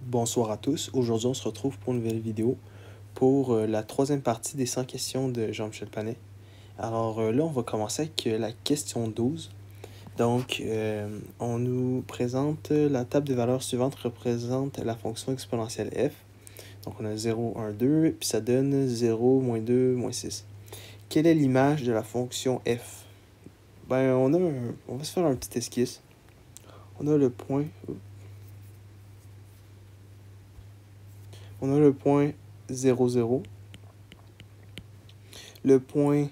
Bonsoir à tous. Aujourd'hui, on se retrouve pour une nouvelle vidéo pour la troisième partie des 100 questions de Jean-Michel Panet. Alors là, on va commencer avec la question 12. Donc, on nous présente la table de valeurs suivante représente la fonction exponentielle f. Donc, on a 0, 1, 2, puis ça donne 0, moins 2, moins 6. Quelle est l'image de la fonction f? Ben, on va se faire un petit esquisse. On a le point... On a le point 0, 0. Le point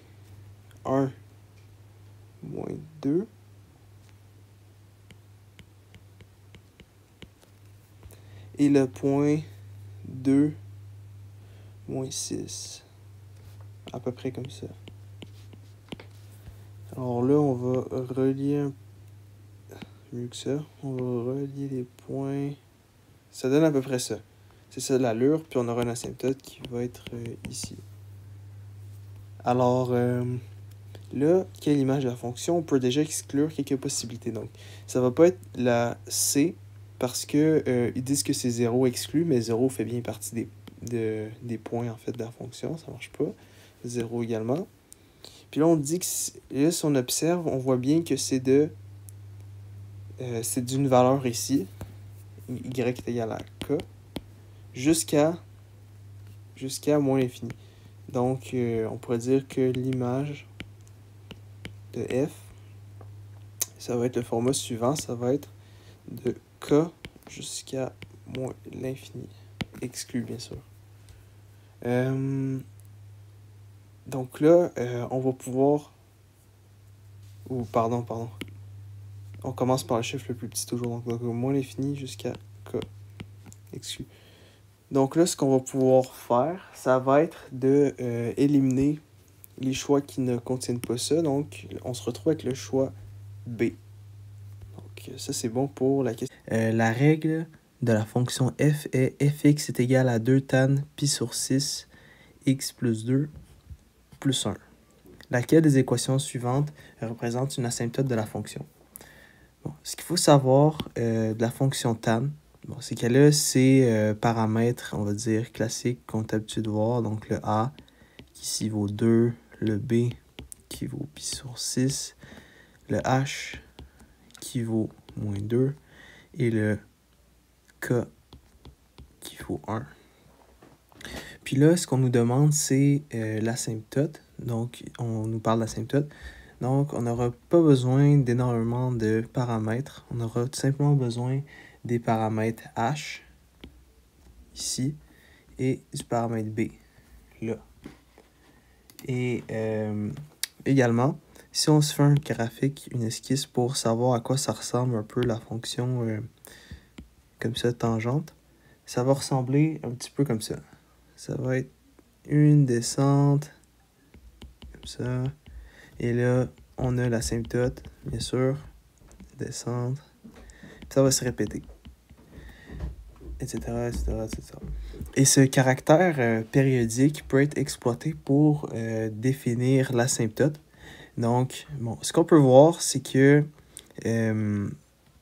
1, moins 2. Et le point 2, moins 6. À peu près comme ça. Alors là, on va relier mieux que ça. On va relier les points. Ça donne à peu près ça. C'est ça l'allure, puis on aura une asymptote qui va être ici. Alors, là, quelle image de la fonction? On peut déjà exclure quelques possibilités. Donc, ça va pas être la C, parce que ils disent que c'est 0 exclu, mais 0 fait bien partie des points, en fait, de la fonction. Ça marche pas. 0 également. Puis là, on dit que, là, si on observe, on voit bien que c'est d'une valeur ici, y est égal à k, jusqu'à moins l'infini. Donc, on pourrait dire que l'image de f, ça va être le format suivant, ça va être de k jusqu'à moins l'infini, exclu bien sûr. Donc là, on va pouvoir... pardon. On commence par le chiffre le plus petit toujours, donc moins l'infini jusqu'à k, exclu. Donc là, ce qu'on va pouvoir faire, ça va être de éliminer les choix qui ne contiennent pas ça. Donc, on se retrouve avec le choix B. Donc, ça, c'est bon pour la question. La règle de la fonction f est fx est égal à 2 tan pi sur 6 x plus 2 plus 1. Laquelle des équations suivantes représente une asymptote de la fonction? Bon, ce qu'il faut savoir de la fonction tan, bon, c'est qu'elle a ses paramètres, on va dire, classiques qu'on est habitué de voir. Donc, le a qui ici vaut 2, le b qui vaut pi sur 6, le h qui vaut moins 2 et le k qui vaut 1. Puis là, ce qu'on nous demande, c'est l'asymptote. Donc, on nous parle d'asymptote. Donc, on n'aura pas besoin d'énormément de paramètres. On aura tout simplement besoin des paramètres h, ici, et du paramètre b, là. Et également, si on se fait un graphique, une esquisse pour savoir à quoi ça ressemble un peu la fonction comme ça, tangente, ça va ressembler un petit peu comme ça. Ça va être une descente, comme ça. Et là, on a l'asymptote, bien sûr, descente. Ça va se répéter, etc., etc., etc. Et ce caractère périodique peut être exploité pour définir l'asymptote. Donc, bon, ce qu'on peut voir, c'est que,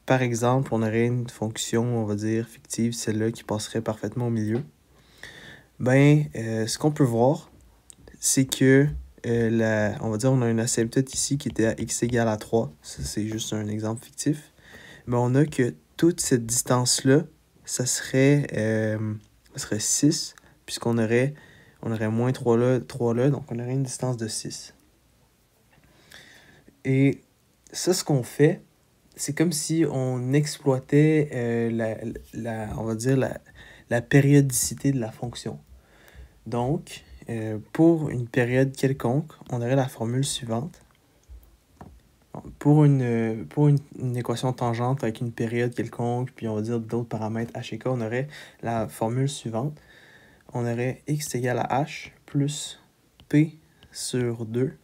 par exemple, on aurait une fonction, on va dire, fictive, celle-là qui passerait parfaitement au milieu. Ben, ce qu'on peut voir, c'est que, on va dire, on a une asymptote ici qui était à x égale à 3. Ça, c'est juste un exemple fictif. Mais on a que toute cette distance-là, ça serait 6, puisqu'on aurait moins 3 là, donc on aurait une distance de 6. Et ça, ce qu'on fait, c'est comme si on exploitait on va dire la périodicité de la fonction. Donc, pour une période quelconque, on aurait la formule suivante. Pour une équation tangente avec une période quelconque, puis on va dire d'autres paramètres h et k, on aurait la formule suivante. On aurait x égale à h plus p sur 2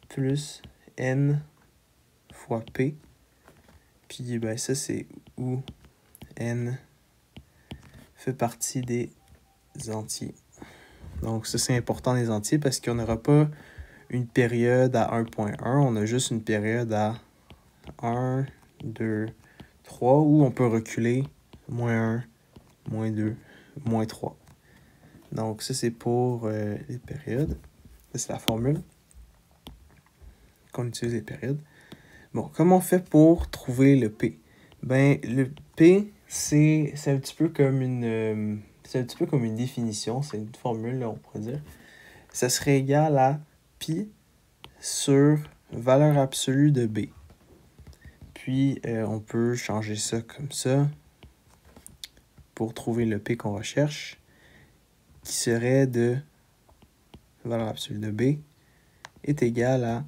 plus n fois p. Puis ben, ça, c'est où n fait partie des entiers. Donc ça, c'est important les entiers parce qu'on n'aura pas une période à 1.1, on a juste une période à 1, 2, 3, où on peut reculer moins 1, moins 2, moins 3. Donc, ça, c'est pour les périodes. Ça, c'est la formule qu'on utilise les périodes. Bon, comment on fait pour trouver le P? Ben, le P, c'est un petit peu comme une définition, c'est une formule, là, on pourrait dire. Ça serait égal à pi sur valeur absolue de B. Puis, on peut changer ça comme ça pour trouver le P qu'on recherche, qui serait de valeur absolue de B est égal à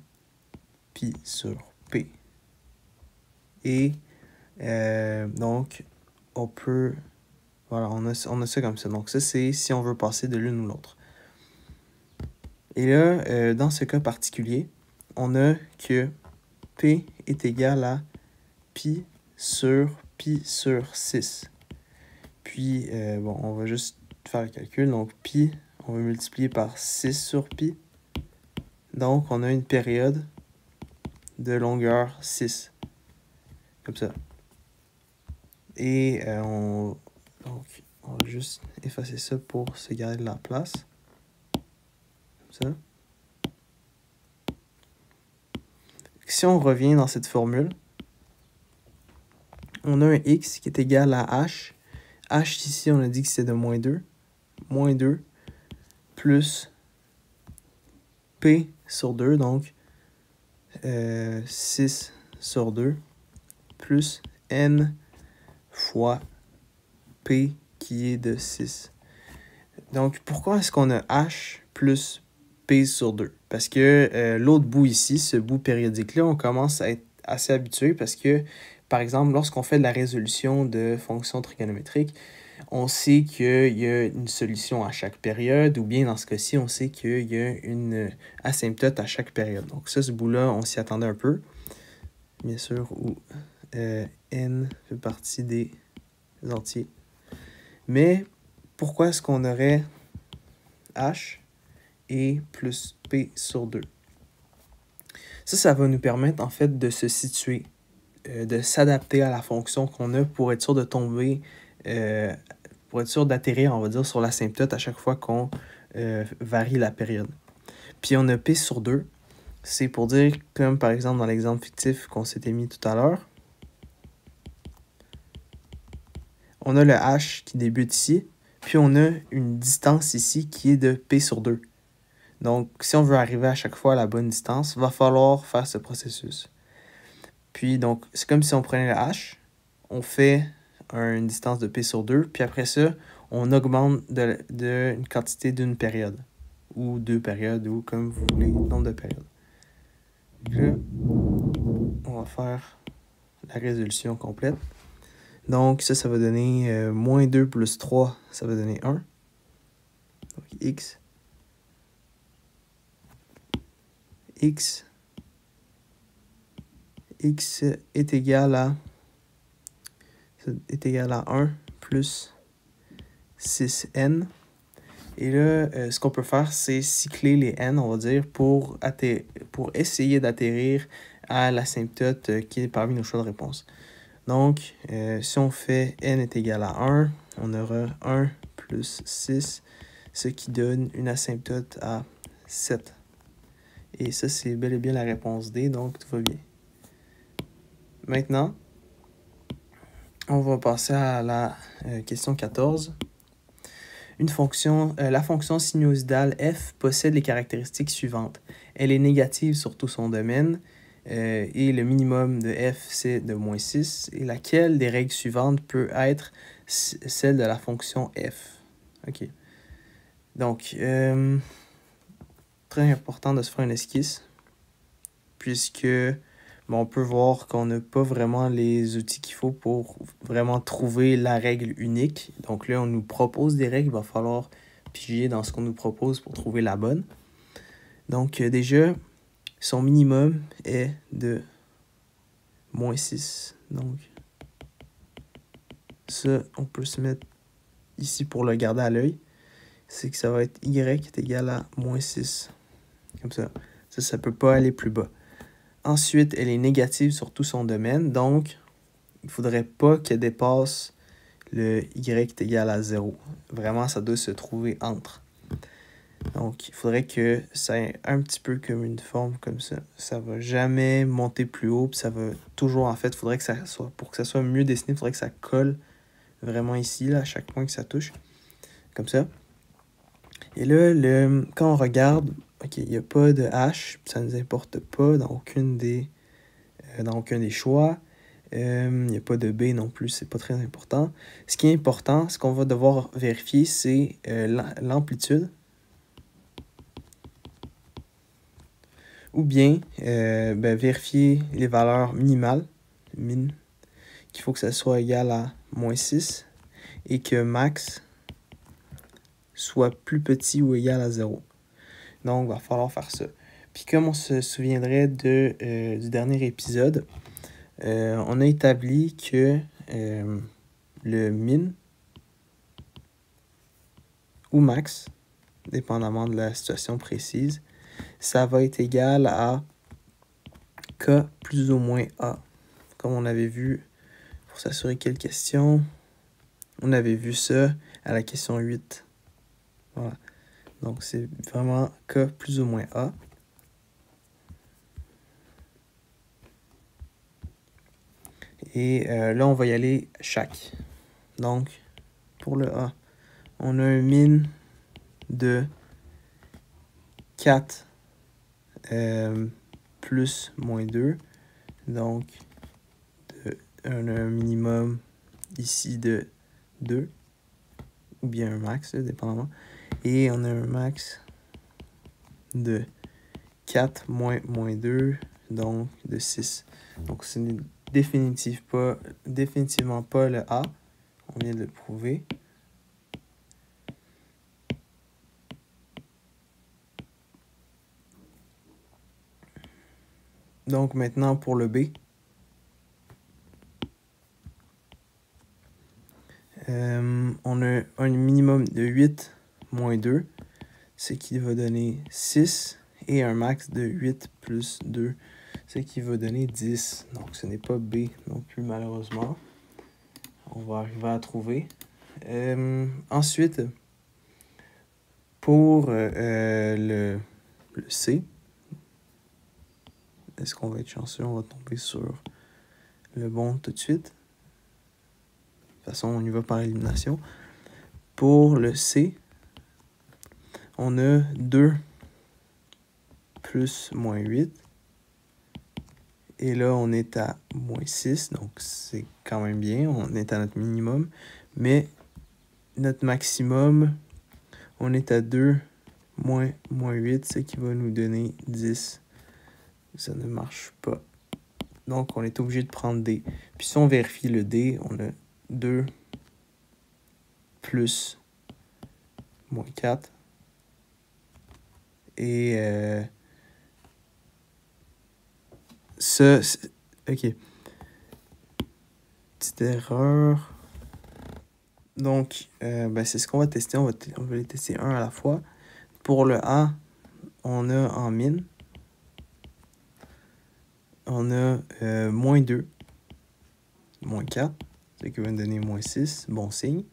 pi sur P. Et donc, on peut... Voilà, on a ça comme ça. Donc ça, c'est si on veut passer de l'une ou l'autre. Et là, dans ce cas particulier, on a que P est égal à pi sur 6. Puis, bon, on va juste faire le calcul. Donc, pi, on va multiplier par 6 sur pi. Donc, on a une période de longueur 6. Comme ça. Et on va juste effacer ça pour se garder de la place. Comme ça. Si on revient dans cette formule, on a un x qui est égal à h. H ici, on a dit que c'est de moins 2. Moins 2 plus p sur 2, donc 6 sur 2, plus n fois p qui est de 6. Donc, pourquoi est-ce qu'on a h plus p sur 2? Parce que l'autre bout ici, ce bout périodique-là, on commence à être assez habitué parce que, par exemple, lorsqu'on fait de la résolution de fonctions trigonométriques, on sait qu'il y a une solution à chaque période, ou bien dans ce cas-ci, on sait qu'il y a une asymptote à chaque période. Donc ça, ce bout-là, on s'y attendait un peu. Bien sûr, où n fait partie des entiers. Mais pourquoi est-ce qu'on aurait h et plus p sur 2? Ça va nous permettre en fait de se situer, de s'adapter à la fonction qu'on a pour être sûr de tomber, pour être sûr d'atterrir, on va dire, sur l'asymptote à chaque fois qu'on varie la période. Puis on a p sur 2, c'est pour dire, comme par exemple dans l'exemple fictif qu'on s'était mis tout à l'heure, on a le h qui débute ici, puis on a une distance ici qui est de p sur 2. Donc, si on veut arriver à chaque fois à la bonne distance, il va falloir faire ce processus. Puis, donc, c'est comme si on prenait le h, on fait une distance de p sur 2, puis après ça, on augmente de une quantité d'une période, ou 2 périodes, ou comme vous voulez, nombre de périodes. Là, on va faire la résolution complète. Donc, ça va donner moins 2 plus 3, ça va donner 1. Donc, x est égal à 1 plus 6n. Et là, ce qu'on peut faire, c'est cycler les n, on va dire, pour essayer d'atterrir à l'asymptote qui est parmi nos choix de réponse. Donc, si on fait n est égal à 1, on aura 1 plus 6, ce qui donne une asymptote à 7. Et ça, c'est bel et bien la réponse D, donc tout va bien. Maintenant, on va passer à la question 14. La fonction sinusoïdale f possède les caractéristiques suivantes. Elle est négative sur tout son domaine et le minimum de f, c'est de moins 6. Et laquelle des règles suivantes peut être celle de la fonction f? OK. Donc, très important de se faire une esquisse, puisque on peut voir qu'on n'a pas vraiment les outils qu'il faut pour vraiment trouver la règle unique. Donc là, on nous propose des règles, il va falloir piger dans ce qu'on nous propose pour trouver la bonne. Donc déjà, son minimum est de moins 6. Donc ça, on peut se mettre ici pour le garder à l'œil. C'est que ça va être y est égal à moins 6. Comme ça. Ça ne peut pas aller plus bas. Ensuite, elle est négative sur tout son domaine, donc il ne faudrait pas qu'elle dépasse le y est égal à 0. Vraiment, ça doit se trouver entre. Donc, il faudrait que ça ait un petit peu comme une forme comme ça. Ça va jamais monter plus haut, puis ça va toujours, en fait, faudrait que ça soit, pour que ça soit mieux dessiné, il faudrait que ça colle vraiment ici, là, à chaque point que ça touche. Comme ça. Et là, quand on regarde, ok, il n'y a pas de H, ça ne nous importe pas dans aucun des choix. Il n'y a pas de B non plus, c'est pas très important. Ce qui est important, ce qu'on va devoir vérifier, c'est l'amplitude. Ou bien vérifier les valeurs minimales, min, qu'il faut que ça soit égal à -6 et que max soit plus petit ou égal à 0. Donc, il va falloir faire ça. Puis comme on se souviendrait du dernier épisode, on a établi que le min ou max, dépendamment de la situation précise, ça va être égal à K plus ou moins A. Comme on avait vu pour s'assurer quelle question, on avait vu ça à la question 8. Voilà. Donc, c'est vraiment K plus ou moins A. Et là, on va y aller chaque. Donc, pour le A, on a un min de 4 plus moins 2. Donc, on a un minimum ici de 2. Ou bien un max, là, dépendamment. Et on a un max de 4 moins 2, donc de 6. Donc, ce n'est définitivement pas le A. On vient de le prouver. Donc, maintenant, pour le B. On a un minimum de 8 moins 2, ce qui va donner 6, et un max de 8 plus 2, ce qui va donner 10. Donc, ce n'est pas B non plus, malheureusement. On va arriver à trouver. Ensuite, pour le C, est-ce qu'on va être chanceux? On va tomber sur le bon tout de suite. De toute façon, on y va par élimination. Pour le C, on a 2 plus moins 8. Et là, on est à moins 6, donc c'est quand même bien. On est à notre minimum. Mais notre maximum, on est à 2 moins 8, ce qui va nous donner 10. Ça ne marche pas. Donc, on est obligé de prendre D. Puis si on vérifie le D, on a 2 plus moins 4. Et ça, ok. Petite erreur. Donc, c'est ce qu'on va tester. On va les tester un à la fois. Pour le A, on a en min. On a moins 2, moins 4, ce qui va nous donner moins 6, bon signe.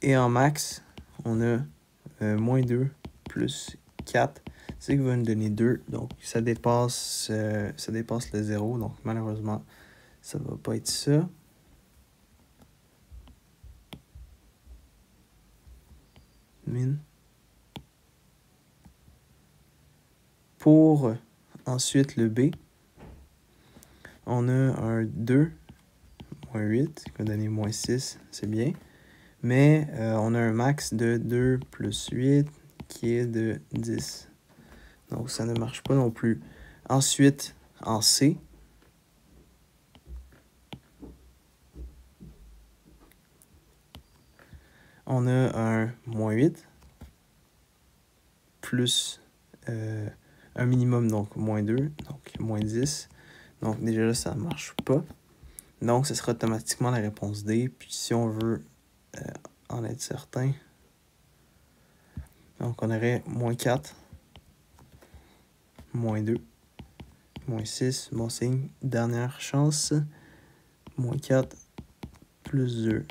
Et en max, on a moins 2 plus 4, ce qui va nous donner 2. Donc, ça dépasse le 0. Donc, malheureusement, ça ne va pas être ça. Min. Pour ensuite le B, on a un 2, moins 8, qui va donner moins 6, c'est bien. Mais on a un max de 2 plus 8, qui est de 10. Donc, ça ne marche pas non plus. Ensuite, en C, on a un moins 8 plus un minimum, donc moins 2, donc moins 10. Donc, déjà là, ça ne marche pas. Donc, ce sera automatiquement la réponse D. Puis, si on veut en être certain, donc on aurait moins 4, moins 2, moins 6, bon signe. Dernière chance, moins 4 plus 2.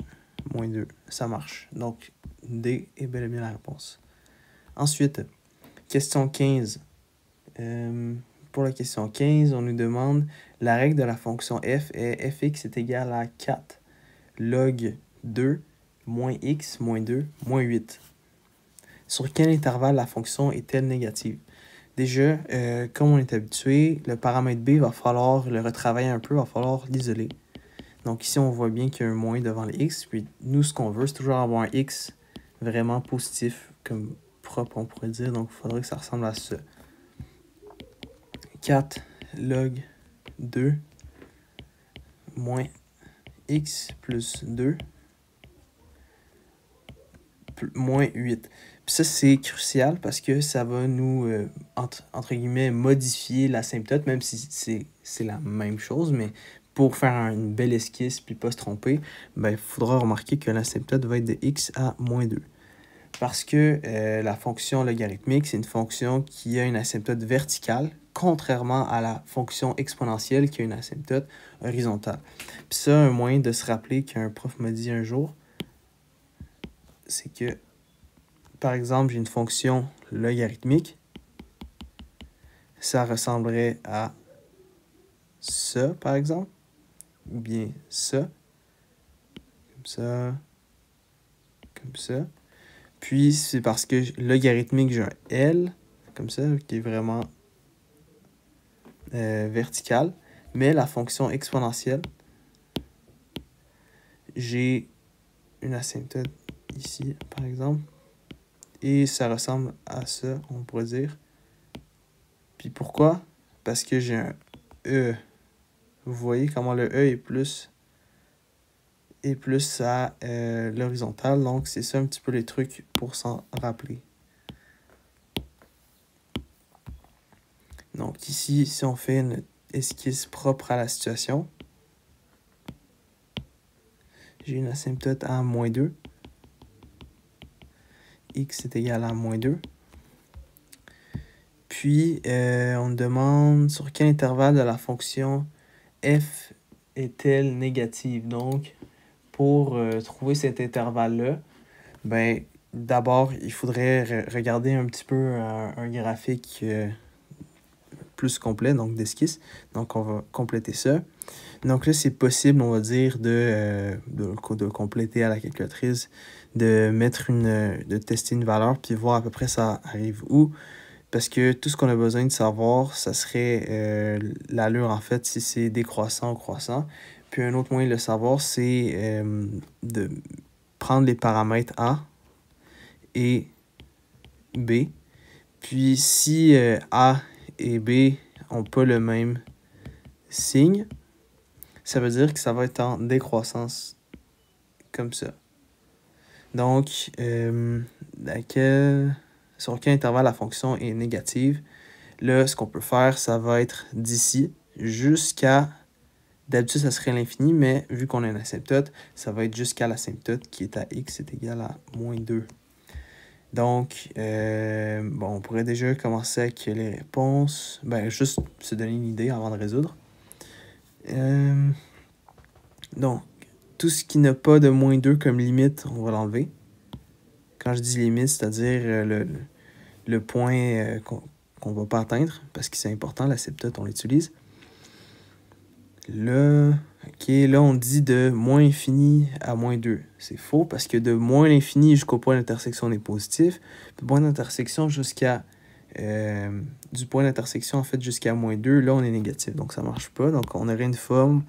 moins 2. Ça marche. Donc, D est bel et bien la réponse. Ensuite, question 15. Pour la question 15, on nous demande la règle de la fonction f est fx est égal à 4 log 2 moins x moins 2 moins 8. Sur quel intervalle la fonction est-elle négative? Déjà, comme on est habitué, le paramètre b, va falloir le retravailler un peu, va falloir l'isoler. Donc ici, on voit bien qu'il y a un moins devant le x. Puis nous, ce qu'on veut, c'est toujours avoir un x vraiment positif, comme propre, on pourrait dire. Donc il faudrait que ça ressemble à ça. 4 log 2 moins x plus 2 moins 8. Puis ça, c'est crucial parce que ça va nous, entre guillemets, modifier l'asymptote, même si c'est la même chose, mais pour faire une belle esquisse puis pas se tromper, ben, il faudra remarquer que l'asymptote va être de x à moins 2. Parce que la fonction logarithmique, c'est une fonction qui a une asymptote verticale, contrairement à la fonction exponentielle qui a une asymptote horizontale. Puis ça, un moyen de se rappeler qu'un prof m'a dit un jour, c'est que, par exemple, j'ai une fonction logarithmique, ça ressemblerait à ça, par exemple, ou bien ça, comme ça, comme ça. Puis, c'est parce que logarithmique, j'ai un L, comme ça, qui est vraiment vertical. Mais la fonction exponentielle, j'ai une asymptote ici, par exemple. Et ça ressemble à ça, on pourrait dire. Puis pourquoi? Parce que j'ai un E. Vous voyez comment le E est plus à l'horizontale. Donc, c'est ça un petit peu les trucs pour s'en rappeler. Donc, ici, si on fait une esquisse propre à la situation, j'ai une asymptote à moins 2. X est égal à moins 2. Puis, on demande sur quel intervalle de la fonction f est-elle négative. Donc, pour trouver cet intervalle-là, ben, d'abord, il faudrait regarder un petit peu un graphique plus complet, donc d'esquisse. Donc, on va compléter ça. Donc là, c'est possible, on va dire, de compléter à la calculatrice, de tester une valeur, puis voir à peu près ça arrive où. Parce que tout ce qu'on a besoin de savoir, ça serait l'allure, en fait, si c'est décroissant ou croissant. Puis un autre moyen de le savoir, c'est de prendre les paramètres A et B. Puis si A et B n'ont pas le même signe, ça veut dire que ça va être en décroissance, comme ça. Donc, sur quel intervalle la fonction est négative? Là, ce qu'on peut faire, ça va être d'ici jusqu'à... D'habitude, ça serait l'infini, mais vu qu'on a une asymptote, ça va être jusqu'à l'asymptote qui est à x est égal à moins 2. Donc, bon, on pourrait déjà commencer avec les réponses. Ben, juste se donner une idée avant de résoudre. Donc, tout ce qui n'a pas de moins 2 comme limite, on va l'enlever. Quand je dis limite, c'est-à-dire le point qu'on ne va pas atteindre, parce que c'est important, l'asymptote, on l'utilise. Là, ok, là, on dit de moins infini à moins 2. C'est faux, parce que de moins l'infini jusqu'au point d'intersection, on est positif. Du point d'intersection jusqu'à... du point d'intersection, en fait, jusqu'à moins 2, là, on est négatif. Donc, ça ne marche pas. Donc, on aurait une forme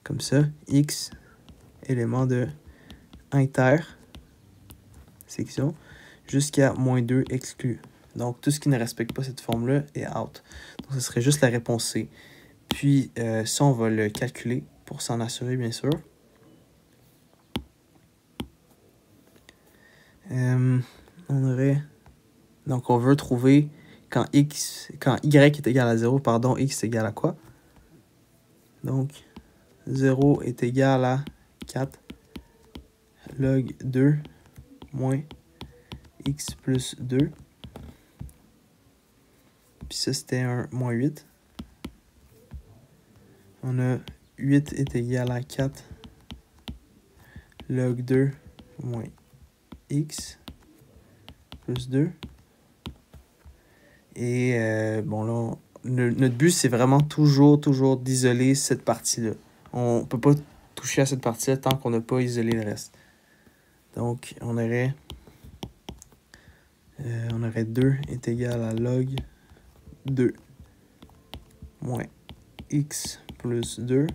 comme ça. X, élément de intersection, jusqu'à moins 2 exclu. Donc, tout ce qui ne respecte pas cette forme-là est out. Donc, ce serait juste la réponse C. Puis, ça, on va le calculer pour s'en assurer, bien sûr. On aurait... Donc, on veut trouver quand y est égal à 0, pardon, x est égal à quoi? Donc, 0 est égal à 4 log 2 moins x plus 2. Puis ça, c'était un moins 8. On a 8 est égal à 4 log 2 moins x plus 2. Et bon là, notre but, c'est vraiment toujours d'isoler cette partie-là. On ne peut pas toucher à cette partie-là tant qu'on n'a pas isolé le reste. Donc, on aurait 2 est égal à log 2 moins x plus 2.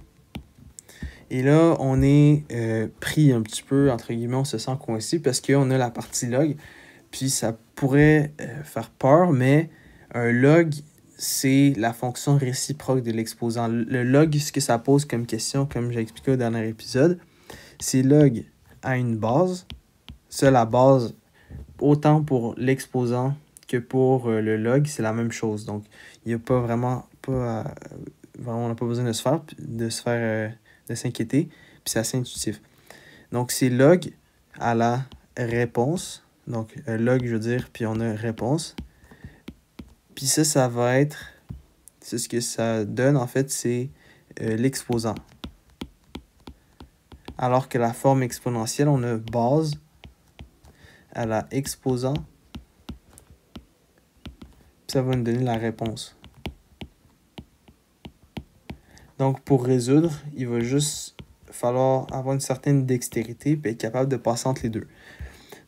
Et là, on est pris un petit peu, entre guillemets, on se sent coincé parce qu'on a la partie log. Puis ça pourrait faire peur, mais un log, c'est la fonction réciproque de l'exposant. Le log, ce que ça pose comme question, comme j'ai expliqué au dernier épisode, c'est log à une base. Ça, la base, autant pour l'exposant que pour le log, c'est la même chose. Donc, il n'y a pas vraiment, on n'a pas besoin de de s'inquiéter. Puis c'est assez intuitif. Donc, c'est log à la réponse. Donc, log, je veux dire, puis on a réponse. Puis ça va être... C'est ce que ça donne, en fait, c'est l'exposant. Alors que la forme exponentielle, on a base à la exposant. Puis ça va nous donner la réponse. Donc, pour résoudre, il va juste falloir avoir une certaine dextérité et être capable de passer entre les deux.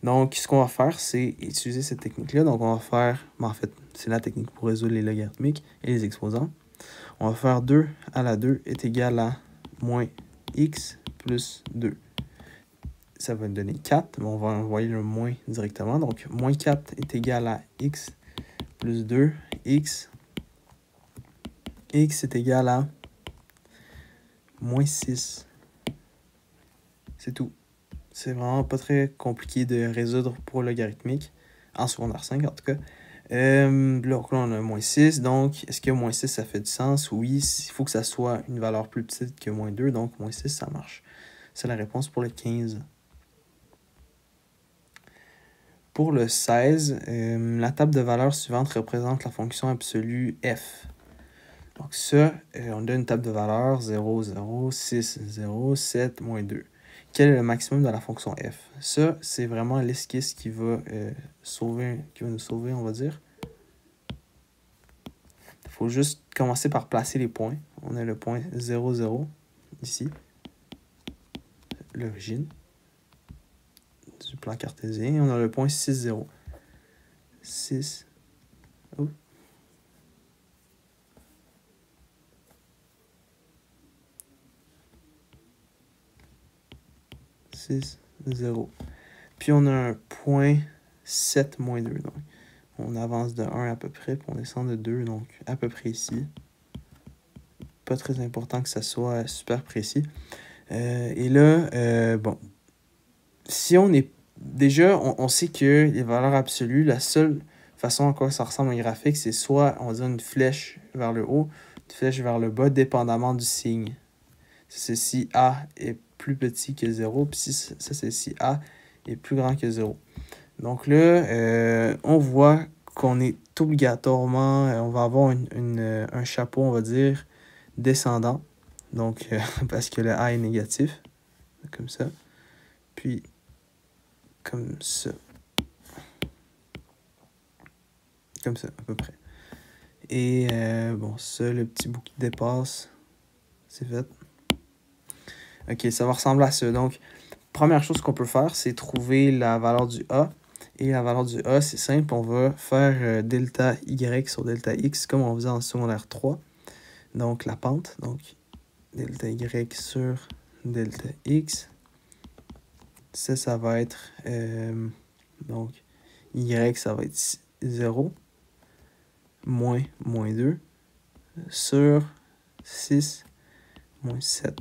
Donc, ce qu'on va faire, c'est utiliser cette technique-là. Donc, on va faire... en fait, c'est la technique pour résoudre les logarithmiques et les exposants. On va faire 2 à la 2 est égal à moins x plus 2. Ça va donner 4, mais on va envoyer le moins directement. Donc, moins 4 est égal à x plus 2. X est égal à moins 6. C'est tout. C'est vraiment pas très compliqué de résoudre pour logarithmique, en secondaire 5 en tout cas. Là, on a moins 6, donc est-ce que moins 6 ça fait du sens? Oui, il faut que ça soit une valeur plus petite que moins 2, donc moins 6 ça marche. C'est la réponse pour le 15. Pour le 16, la table de valeurs suivante représente la fonction absolue f. Donc ça, on donne une table de valeurs 0, 0, 6, 0, 7, moins 2. Quel est le maximum de la fonction f? Ça, c'est vraiment l'esquisse qui va nous sauver, on va dire. Il faut juste commencer par placer les points. On a le point 0, 0, ici. L'origine du plan cartésien. Et on a le point 6, 0. 6. Oh. 6, 0. Puis on a un point 7, moins 2. Donc, on avance de 1 à peu près, puis on descend de 2, donc à peu près ici. Pas très important que ça soit super précis. Et là, bon, si on est... Déjà, on sait que les valeurs absolues, la seule façon à quoi ça ressemble à un graphique, c'est soit, on va dire, une flèche vers le haut, une flèche vers le bas, dépendamment du signe. C'est si A est plus petit que 0, puis ça c'est si A est plus grand que 0. Donc là, on voit qu'on est obligatoirement, on va avoir un chapeau, on va dire, descendant. Donc, parce que le A est négatif, comme ça. Puis, comme ça. Comme ça, à peu près. Et, bon, ça, le petit bout qui dépasse, c'est fait. Ok, ça va ressembler à ça. Donc, première chose qu'on peut faire, c'est trouver la valeur du A. Et la valeur du A, c'est simple, on va faire delta Y sur delta X, comme on faisait en secondaire 3. Donc, la pente. Donc, delta Y sur delta X. Ça va être... donc, Y, ça va être 0. Moins 2. Sur 6, moins 7.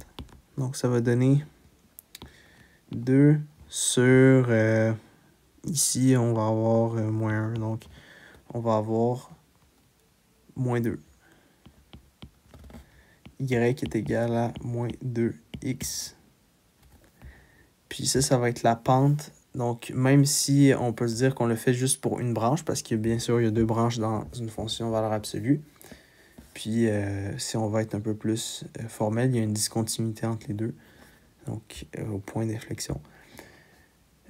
Donc, ça va donner 2 sur... ici, on va avoir moins 1. Donc, on va avoir moins 2. Y est égal à moins 2x. Puis ça va être la pente. Donc, même si on peut se dire qu'on le fait juste pour une branche, parce que bien sûr, il y a 2 branches dans une fonction valeur absolue. Puis, si on va être un peu plus formel, il y a une discontinuité entre les deux. Donc, au point d'inflexion.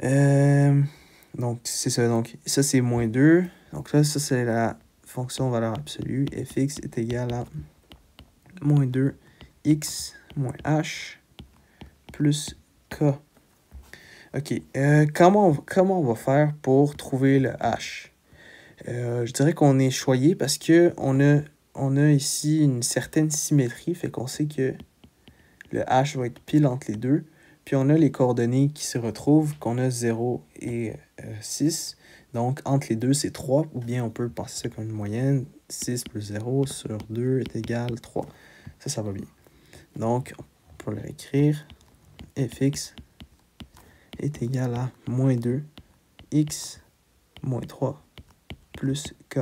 Donc, c'est ça. Donc, ça, c'est moins 2. Donc là, ça, c'est la fonction valeur absolue. Fx est égal à moins 2 x moins h plus k. OK. Comment on va faire pour trouver le h? Je dirais qu'on est choyé parce que on a ici une certaine symétrie. Fait qu'on sait que le h va être pile entre les deux. Puis on a les coordonnées qui se retrouvent, qu'on a 0 et 6. Donc entre les deux, c'est 3. Ou bien on peut penser ça comme une moyenne. 6 plus 0 sur 2 est égal 3. Ça va bien. Donc on peut le réécrire. Fx est égal à moins 2 x moins 3 plus k.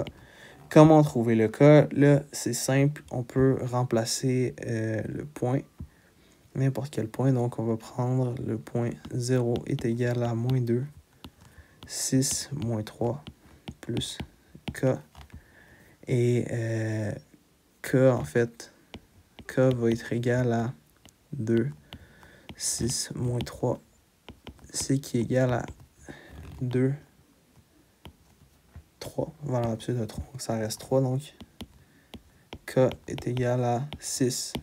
Comment trouver le k? Là, c'est simple. On peut remplacer le point. N'importe quel point. Donc, on va prendre le point 0 est égal à moins 2, 6 moins 3 plus k. Et k, en fait, k va être égal à 2, 6 moins 3, c qui est égal à 2, 3. Valeur absolue de 3. Donc, ça reste 3. Donc, k est égal à 6.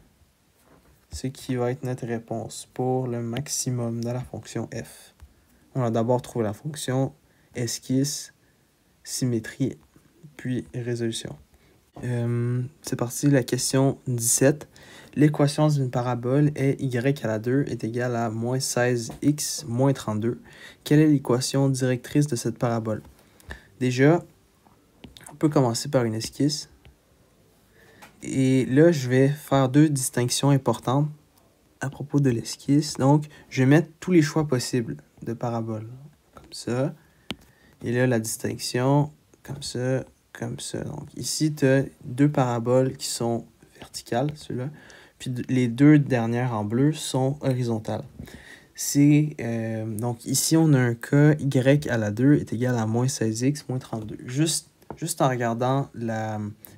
Ce qui va être notre réponse pour le maximum de la fonction f. On va d'abord trouver la fonction, esquisse, symétrie, puis résolution. C'est parti, la question 17. L'équation d'une parabole est y à la 2 est égale à moins 16x moins 32. Quelle est l'équation directrice de cette parabole? Déjà, on peut commencer par une esquisse. Et là, je vais faire deux distinctions importantes à propos de l'esquisse. Donc, je vais mettre tous les choix possibles de parabole. Comme ça. Et là, la distinction, comme ça, comme ça. Donc, ici, tu as deux paraboles qui sont verticales, ceux-là. Puis, les deux dernières en bleu sont horizontales. Donc, ici, on a un cas y à la 2 est égal à moins 16x moins 32. Juste en regardant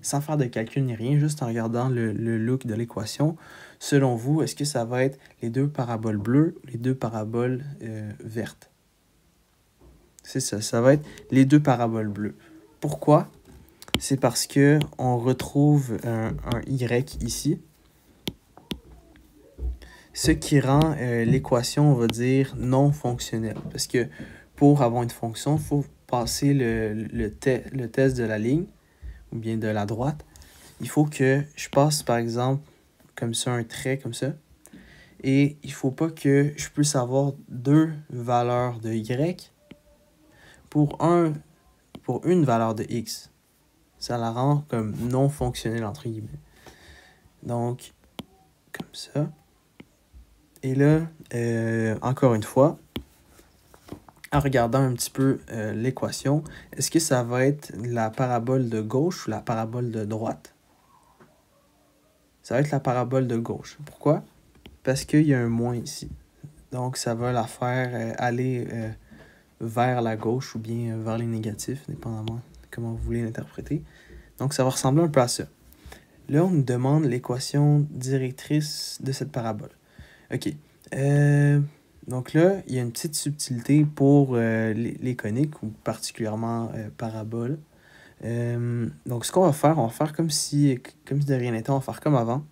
sans faire de calcul ni rien, juste en regardant le look de l'équation, selon vous, est-ce que ça va être les deux paraboles bleues ou les deux paraboles vertes? C'est ça, ça va être les deux paraboles bleues. Pourquoi? C'est parce que on retrouve un y ici, ce qui rend l'équation, on va dire, non fonctionnelle. Parce que pour avoir une fonction, il faut passer le test de la ligne, ou bien de la droite. Il faut que je passe, par exemple, comme ça, un trait comme ça. Et il ne faut pas que je puisse avoir deux valeurs de y pour une valeur de x. Ça la rend comme non fonctionnelle, entre guillemets. Donc, comme ça. Et là, encore une fois, en regardant un petit peu l'équation, est-ce que ça va être la parabole de gauche ou la parabole de droite? Ça va être la parabole de gauche. Pourquoi? Parce qu'il y a un moins ici. Donc, ça va la faire aller vers la gauche ou bien vers les négatifs, dépendamment de comment vous voulez l'interpréter. Donc, ça va ressembler un peu à ça. Là, on nous demande l'équation directrice de cette parabole. OK. Donc là, il y a une petite subtilité pour les coniques, ou particulièrement paraboles. Donc, ce qu'on va faire comme si de rien n'était, on va faire comme avant.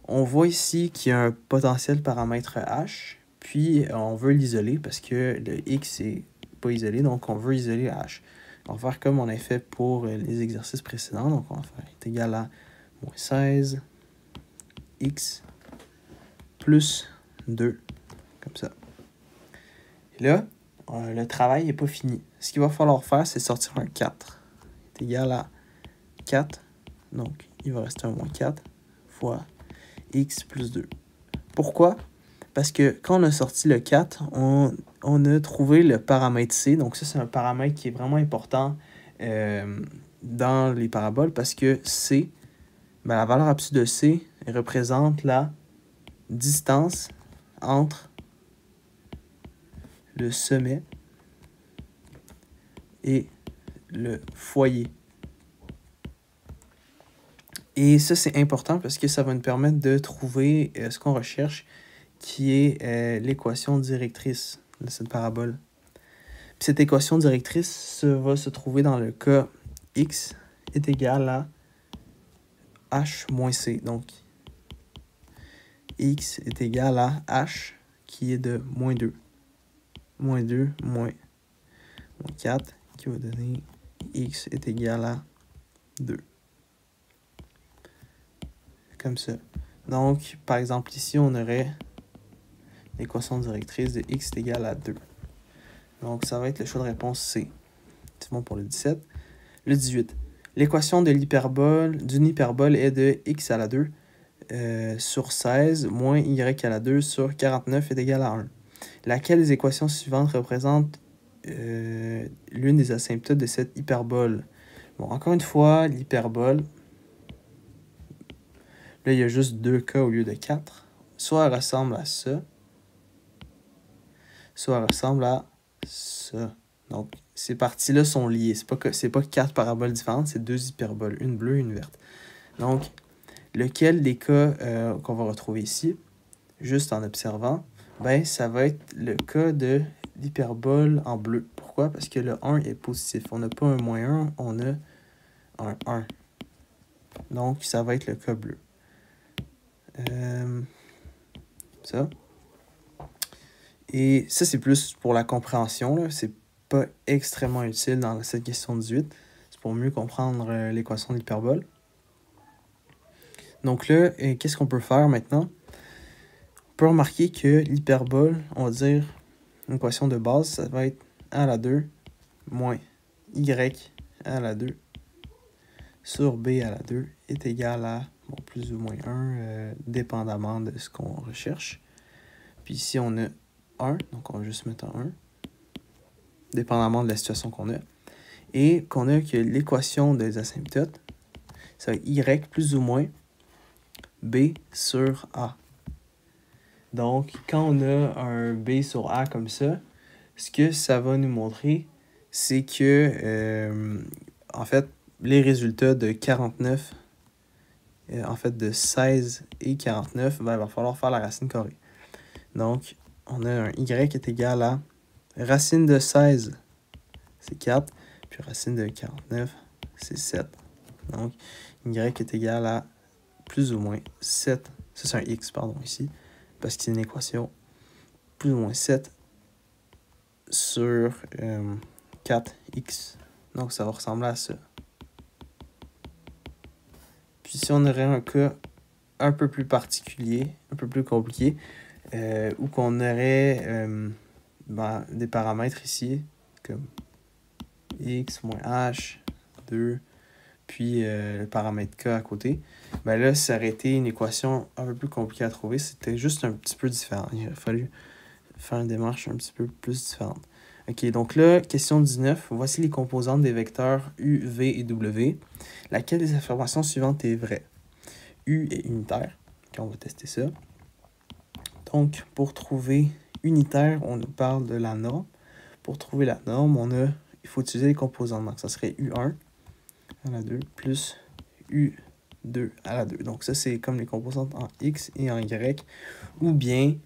On voit ici qu'il y a un potentiel paramètre h, puis on veut l'isoler parce que le x n'est pas isolé, donc on veut isoler h. On va faire comme on a fait pour les exercices précédents, donc on va faire est égal à moins 16 x plus 2, comme ça. Et là, le travail n'est pas fini. Ce qu'il va falloir faire, c'est sortir un 4. C'est égal à 4, donc il va rester un moins 4 fois x plus 2. Pourquoi? Parce que quand on a sorti le 4, on a trouvé le paramètre c. Donc ça, c'est un paramètre qui est vraiment important dans les paraboles parce que c, la valeur absolue de c représente la distance entre le sommet et le foyer. Et ça, c'est important parce que ça va nous permettre de trouver ce qu'on recherche, qui est l'équation directrice de cette parabole. Puis cette équation directrice va se trouver dans le cas x est égal à h moins c. Donc, x est égal à h qui est de moins 2. Moins 2, moins 4, qui va donner x est égal à 2. Comme ça. Donc, par exemple, ici, on aurait l'équation directrice de x est égal à 2. Donc, ça va être le choix de réponse C. C'est bon pour le 17. Le 18. L'équation de d'une hyperbole est de x à la 2 sur 16 moins y à la 2 sur 49 est égal à 1. Laquelle des équations suivantes représente l'une des asymptotes de cette hyperbole? Bon, encore une fois, l'hyperbole, là, il y a juste 2 cas au lieu de 4. Soit elle ressemble à ça, soit elle ressemble à ça. Donc, ces parties-là sont liées. C'est pas 4 paraboles différentes, c'est 2 hyperboles, une bleue et une verte. Donc, lequel des cas qu'on va retrouver ici, juste en observant, ben, ça va être le cas de l'hyperbole en bleu. Pourquoi? Parce que le 1 est positif. On n'a pas un moins 1, on a un 1. Donc, ça va être le cas bleu. Ça. Et ça, c'est plus pour la compréhension. C'est pas extrêmement utile dans cette question 18. C'est pour mieux comprendre l'équation de l'hyperbole. Donc là, qu'est-ce qu'on peut faire maintenant? On peut remarquer que l'hyperbole, on va dire, une équation de base, ça va être a à la 2 moins y à la 2 sur b à la 2 est égal à plus ou moins 1, dépendamment de ce qu'on recherche. Puis ici, on a 1, donc on va juste mettre un 1, dépendamment de la situation qu'on a. Et qu'on a que l'équation des asymptotes, ça va être y plus ou moins b sur a. Donc, quand on a un b sur a comme ça, ce que ça va nous montrer, c'est que, en fait, les résultats de 49, en fait, de 16 et 49, ben, il va falloir faire la racine carrée. Donc, on a un y est égal à racine de 16, c'est 4, puis racine de 49, c'est 7. Donc, y est égal à plus ou moins 7. Ça, c'est un x, pardon, ici, parce que c'est une équation. Plus ou moins 7 sur 4x. Donc, ça va ressembler à ça. Puis, si on aurait un cas un peu plus particulier, un peu plus compliqué, où qu'on aurait des paramètres ici, comme x moins h, 2, puis le paramètre k à côté, ben là, ça aurait été une équation un peu plus compliquée à trouver. C'était juste un petit peu différent. Il a fallu faire une démarche un petit peu plus différente. Ok, donc là, question 19. Voici les composantes des vecteurs U, V et W. Laquelle des affirmations suivantes est vraie? U est unitaire. Ok, on va tester ça. Donc, pour trouver unitaire, on nous parle de la norme. Pour trouver la norme, il faut utiliser les composantes. Donc, ça serait U1 à la 2 plus U2 à la 2. Donc, ça, c'est comme les composantes en X et en Y, ou bien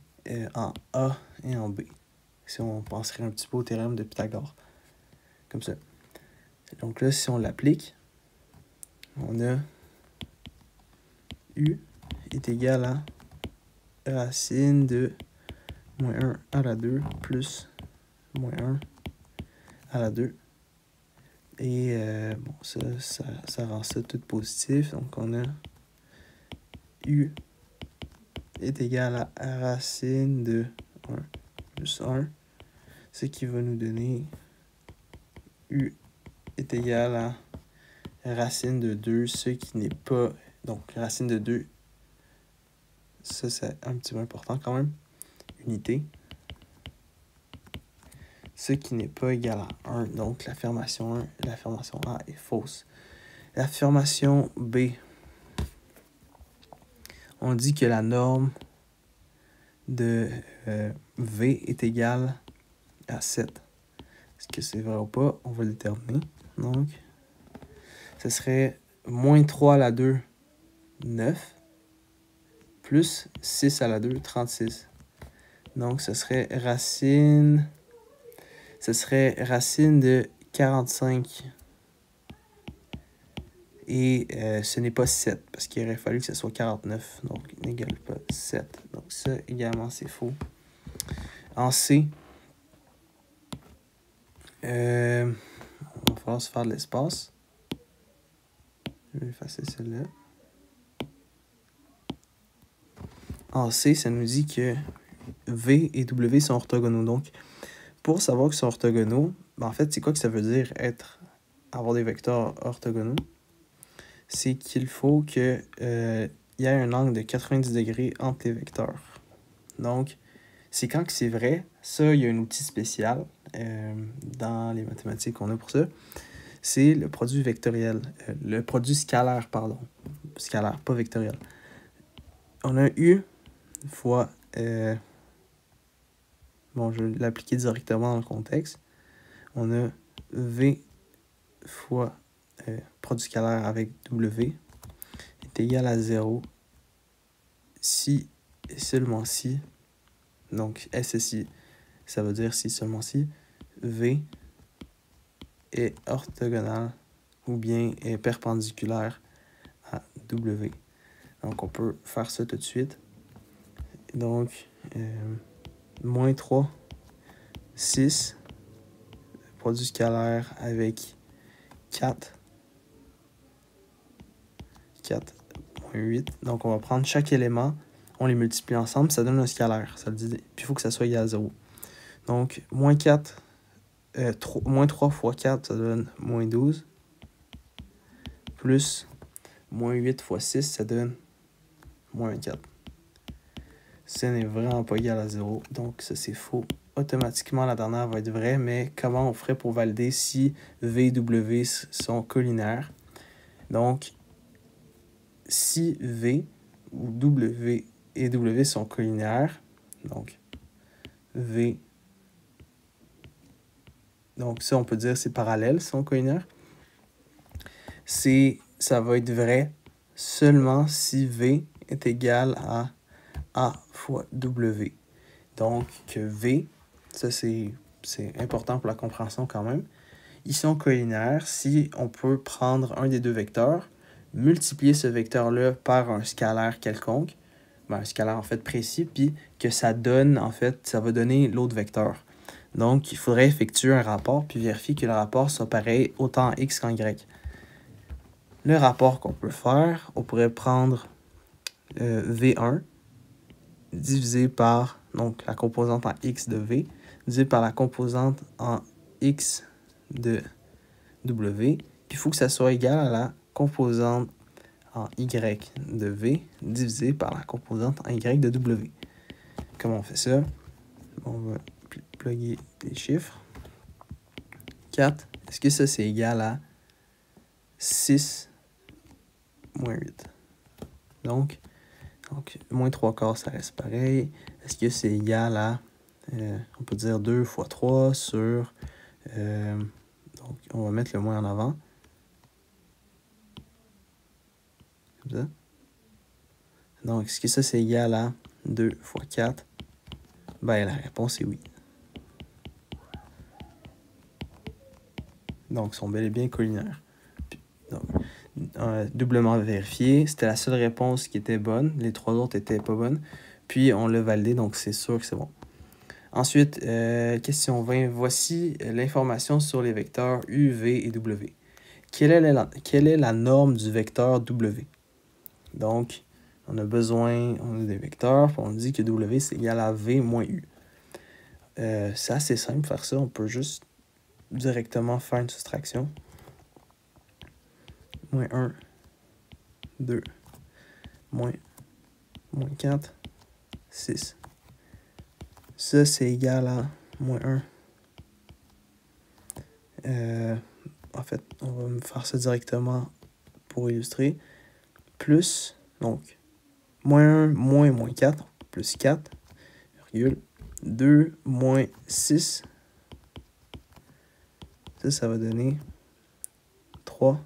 en A et en B. Si on penserait un petit peu au théorème de Pythagore. Comme ça. Donc là, si on l'applique, on a U est égal à racine de moins 1 à la 2 plus moins 1 à la 2. Et ça rend ça tout positif. Donc on a U est égal à racine de 1 plus 1. Ce qui va nous donner U est égal à racine de 2, ce qui n'est pas... Donc, racine de 2, ça c'est un petit peu important quand même. Unité. Ce qui n'est pas égal à 1. Donc, l'affirmation 1 et l'affirmation A est fausse. L'affirmation B. On dit que la norme de V est égale à 7. Est-ce que c'est vrai ou pas? On va le déterminer. Donc, ce serait moins 3 à la 2, 9, plus 6 à la 2, 36. Donc, ce serait racine... ce serait racine de 45 et ce n'est pas 7 parce qu'il aurait fallu que ce soit 49, donc il n'égale pas 7. Donc ça également c'est faux. En C, il va falloir se faire de l'espace. Je vais effacer celle-là. En C, ça nous dit que V et W sont orthogonaux. Donc, pour savoir qu'ils sont orthogonaux, ben en fait, c'est quoi que ça veut dire avoir des vecteurs orthogonaux? C'est qu'il faut qu'il y ait un angle de 90 degrés entre les vecteurs. Donc, c'est quand que c'est vrai. Ça, il y a un outil spécial dans les mathématiques qu'on a pour ça. C'est le produit vectoriel. Le produit scalaire, pardon. Scalaire, pas vectoriel. On a U fois... bon, je vais l'appliquer directement dans le contexte. On a V fois produit scalaire avec W est égal à 0 si et seulement si, donc SSI, ça veut dire si seulement si, V est orthogonal ou bien est perpendiculaire à W. Donc on peut faire ça tout de suite. Donc, moins 3, 6, produit scalaire avec 4, 4, moins 8. Donc on va prendre chaque élément, on les multiplie ensemble, ça donne un scalaire. Ça le dit, puis il faut que ça soit égal à 0. Donc, moins 4, moins 3 fois 4, ça donne moins 12. Plus moins 8 fois 6, ça donne moins 24. Ce n'est vraiment pas égal à 0, donc ça c'est faux. Automatiquement, la dernière va être vraie, mais comment on ferait pour valider si V et W sont collinaires? Donc, si V ou W et W sont collinaires, donc V, donc ça on peut dire c'est parallèle, sont collinaires, ça va être vrai seulement si V est égal à A fois W. Donc, que V, ça c'est important pour la compréhension quand même, ils sont collinaires si on peut prendre un des deux vecteurs, multiplier ce vecteur-là par un scalaire quelconque, un scalaire en fait précis, puis que ça donne, en fait, ça va donner l'autre vecteur. Donc, il faudrait effectuer un rapport, puis vérifier que le rapport soit pareil autant en X qu'en Y. Le rapport qu'on peut faire, on pourrait prendre V1 divisé par donc, la composante en X de V, divisé par la composante en X de W. Puis il faut que ça soit égal à la composante en Y de V divisé par la composante en Y de W. Comment on fait ça? On va plugger les chiffres. 4. Est-ce que ça c'est égal à 6 moins 8? Donc, moins 3 quarts, ça reste pareil. Est-ce que c'est égal à, on peut dire 2 fois 3 sur, donc on va mettre le moins en avant. Comme ça. Donc, est-ce que ça c'est égal à 2 fois 4? Ben, la réponse est oui. Donc, ils sont bel et bien collinaires. Donc, doublement vérifié. C'était la seule réponse qui était bonne. Les trois autres étaient pas bonnes. Puis, on l'a validé, donc c'est sûr que c'est bon. Ensuite, question 20. Voici l'information sur les vecteurs U, V et W. Quelle est la norme du vecteur W? Donc, on a des vecteurs, puis on dit que W c'est égal à V moins U. C'est assez simple de faire ça. On peut juste directement faire une soustraction. Moins 1, 2, moins 4, 6. Ça, c'est égal à moins 1. En fait, on va faire ça directement pour illustrer. Plus, donc, moins 1, moins 4, plus 4, virgule, 2, moins 6. Ça va donner 3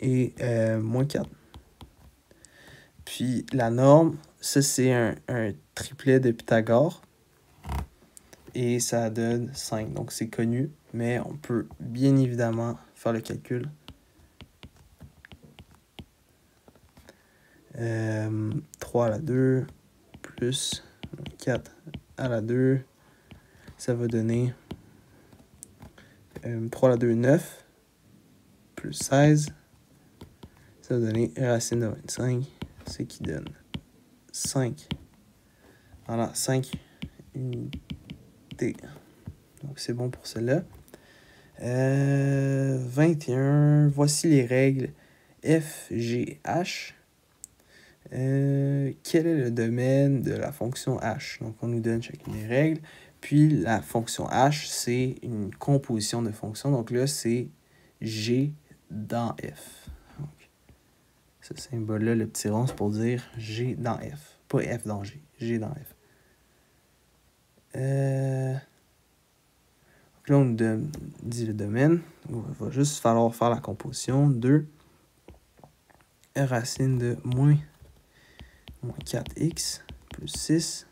et moins 4. Puis la norme, ça c'est un triplet de Pythagore. et ça donne 5. Donc, c'est connu, mais on peut bien évidemment faire le calcul. 3 à la 2 plus 4 à la 2, ça va donner 3 à la 2, 9, plus 16, ça va donner racine de 25, ce qui donne 5. Voilà, 5 unités. Donc, c'est bon pour celle-là. 21, voici les règles f, g, h. Quel est le domaine de la fonction h? Donc, on nous donne chacune des règles. Puis, la fonction h, c'est une composition de fonctions. Donc là, c'est g dans f. Donc, ce symbole-là, le petit rond, c'est pour dire g dans f. Pas f dans g, g dans f. Donc là, on nous dit le domaine. Il va juste falloir faire la composition. 2 racine de moins 4x plus 6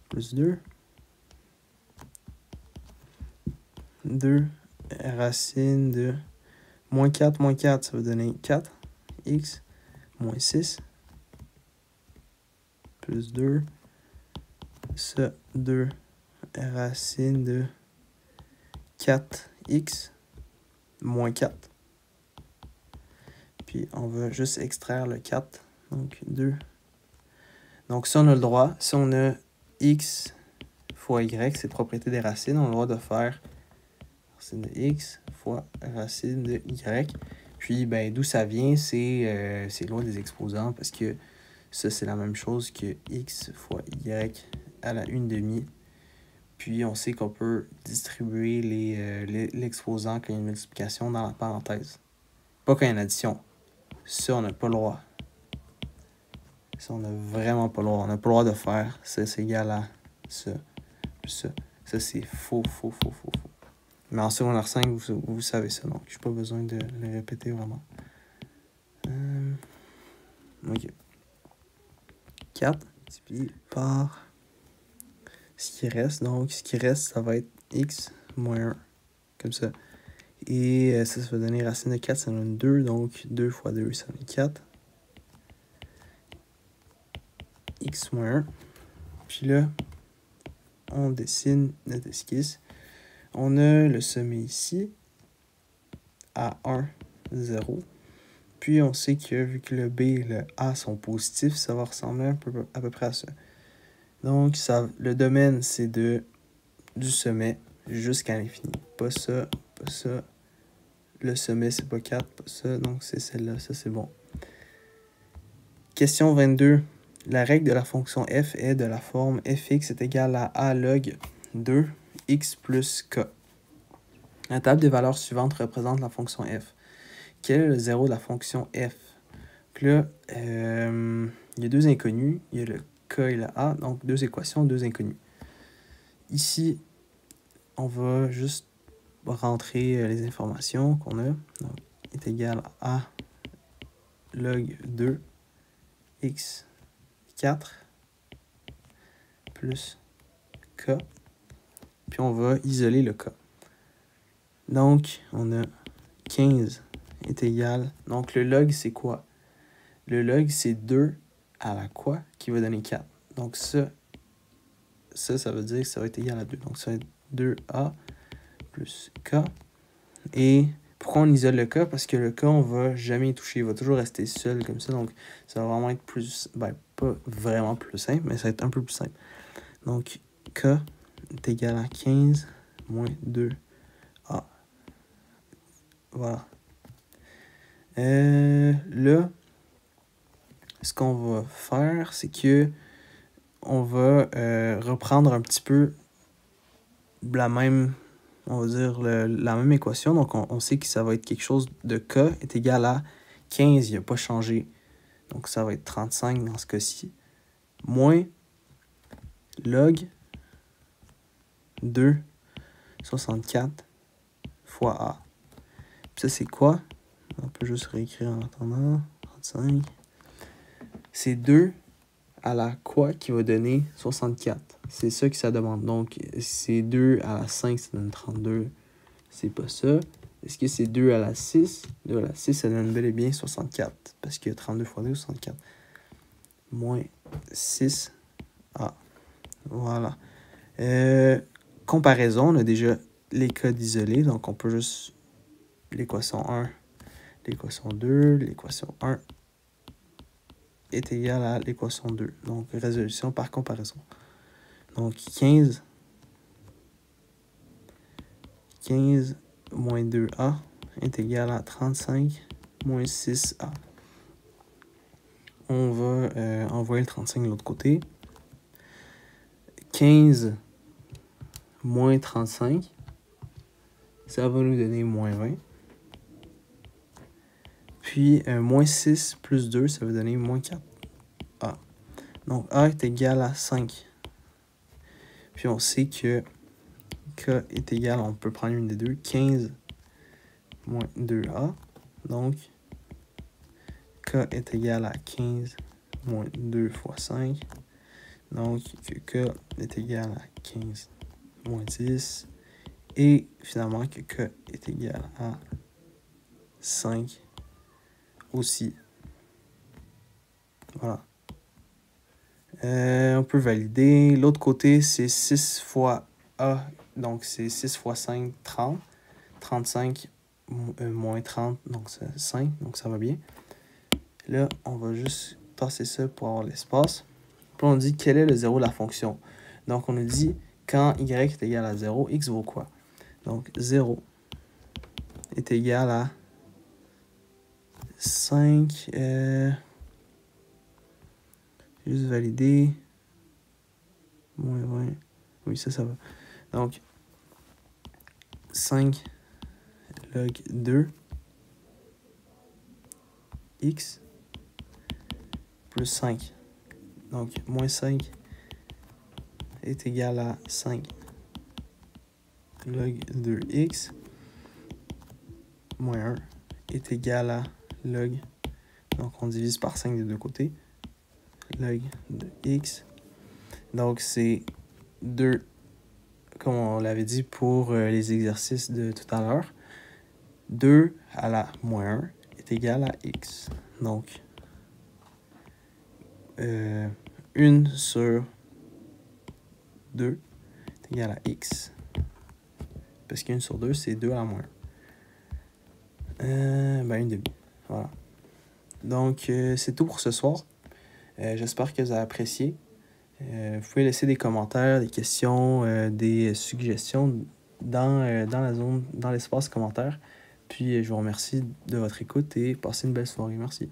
plus 2. 2 racine de moins 4, ça va donner 4x moins 6 plus 2. Ça, 2 racine de 4x moins 4. Puis on va juste extraire le 4. Donc 2. Donc si on a le droit, si on a x fois y, c'est propriété des racines, on a le droit de faire racine de x fois racine de y. Puis ben, d'où ça vient, c'est loi des exposants parce que ça c'est la même chose que x fois y à la 1/2. Puis on sait qu'on peut distribuer l'exposant quand il y a une multiplication dans la parenthèse. Pas quand il y a une addition. Ça, on n'a pas le droit. Ça, on n'a vraiment pas le droit. On n'a pas le droit de faire ça, c'est égal à ça, plus ça. Ça, c'est faux. Mais en secondaire 5, vous savez ça, donc je n'ai pas besoin de le répéter vraiment. Ok. 4 multiplié par ce qui reste. Donc, ce qui reste, ça va être x moins 1, comme ça. Et ça va donner racine de 4, ça donne 2. Donc, 2 fois 2, ça donne 4. X moins 1. Puis là, on dessine notre esquisse. On a le sommet ici à 1, 0. Puis, on sait que vu que le B et le A sont positifs, ça va ressembler à peu près à ça. Donc, le domaine, c'est du sommet jusqu'à l'infini. Pas ça, pas ça. Le sommet, c'est pas 4, pas ça. Donc, c'est celle-là. Ça, c'est bon. Question 22. La règle de la fonction f est de la forme fx est égal à a log 2 x plus k. La table des valeurs suivantes représente la fonction f. Quel est le zéro de la fonction f? Donc là, il y a deux inconnus. Il y a le k et le a. Donc, deux équations, deux inconnus. Ici, on va juste rentrer les informations qu'on a. Donc, est égal à a log 2 x 4 plus k. Puis on va isoler le k. Donc, on a 15 est égal. Donc, le log, c'est quoi? Le log, c'est 2 à la quoi qui va donner 4. Donc, ça veut dire que ça va être égal à 2. Donc, ça va être 2a plus k. Et pourquoi on isole le k? Parce que le k, on va jamais y toucher. Il va toujours rester seul comme ça. Donc, ça va vraiment être plus... Ben, pas vraiment plus simple, mais ça va être un peu plus simple. Donc, k est égal à 15 moins 2a. Voilà. Là, ce qu'on va faire, c'est que on va reprendre un petit peu la même, on va dire, la même équation. Donc, on sait que ça va être quelque chose de k est égal à 15, il n'a pas changé. Donc, ça va être 35 dans ce cas-ci. Moins log 2, 64 fois a. Puis ça, c'est quoi? On peut juste réécrire en attendant. 35. C'est 2 à la quoi qui va donner 64. C'est ça que ça demande. Donc, c'est 2 à la 5, ça donne 32. C'est pas ça. Est-ce que c'est 2 à la 6? 2 à la 6, ça donne bel et bien 64. Parce que 32 fois 2, 64. Moins 6. Ah, voilà. Comparaison, on a déjà les codes isolés. Donc, on peut juste... L'équation 1, l'équation 2, l'équation 1 est égale à l'équation 2. Donc, résolution par comparaison. Donc, 15 moins 2a est égal à 35 moins 6a. On va envoyer le 35 de l'autre côté. 15 moins 35, ça va nous donner moins 20. Puis, moins 6 plus 2, ça va donner moins 4a. Donc, a est égal à 5. Puis, on sait que k est égal, on peut prendre une des deux, 15 moins 2a. Donc, k est égal à 15 moins 2 fois 5. Donc, que k est égal à 15 moins 10. Et finalement, que k est égal à 5 aussi. Voilà. On peut valider. L'autre côté, c'est 6 fois a. Donc, c'est 6 fois 5, 30. 35 moins 30, donc c'est 5. Donc, ça va bien. Là, on va juste tasser ça pour avoir l'espace. Puis, on dit quel est le 0 de la fonction. Donc, on nous dit quand y est égal à 0, x vaut quoi? Donc, 0 est égal à 5. Juste valider. Moins 20. Oui, ça va. Donc, 5 log 2 x plus 5. Donc, moins 5 est égal à 5 log 2x moins 1 est égal à log. Donc, on divise par 5 des deux côtés. Log de x. Donc, c'est 2, comme on l'avait dit pour les exercices de tout à l'heure. 2 à la moins 1 est égal à x. Donc, 1 sur 2 est égal à x. Parce qu'une sur 2, c'est 2 à la moins 1. Une demi. Voilà. Donc, c'est tout pour ce soir. J'espère que vous avez apprécié. Vous pouvez laisser des commentaires, des questions, des suggestions dans la zone, dans l'espace commentaire. Puis, je vous remercie de votre écoute et passez une belle soirée. Merci.